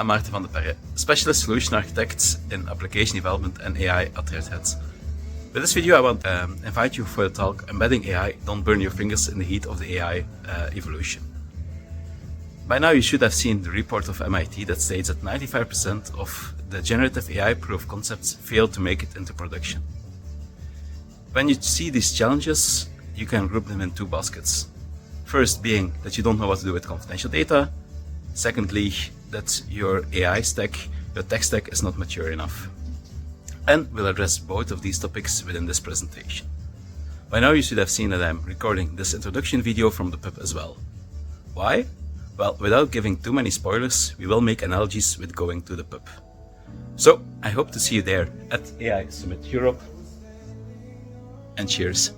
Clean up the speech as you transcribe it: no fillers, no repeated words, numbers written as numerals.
I'm Maarten Vandeperre, Specialist Solution Architect in Application Development and AI at Red Hat. With this video, I want to invite you for the talk Embedding AI, Don't Burn Your Fingers in the Heat of the AI Evolution. By now, you should have seen the report of MIT that states that 95% of the generative AI proof of concepts fail to make it into production. When you see these challenges, you can group them in two baskets. First being that you don't know what to do with confidential data. Secondly, that your AI stack, your tech stack is not mature enough. And we'll address both of these topics within this presentation. By now you should have seen that I'm recording this introduction video from the pub as well. Why? Well, without giving too many spoilers, we will make analogies with going to the pub. So, I hope to see you there at AI Summit Europe. And cheers.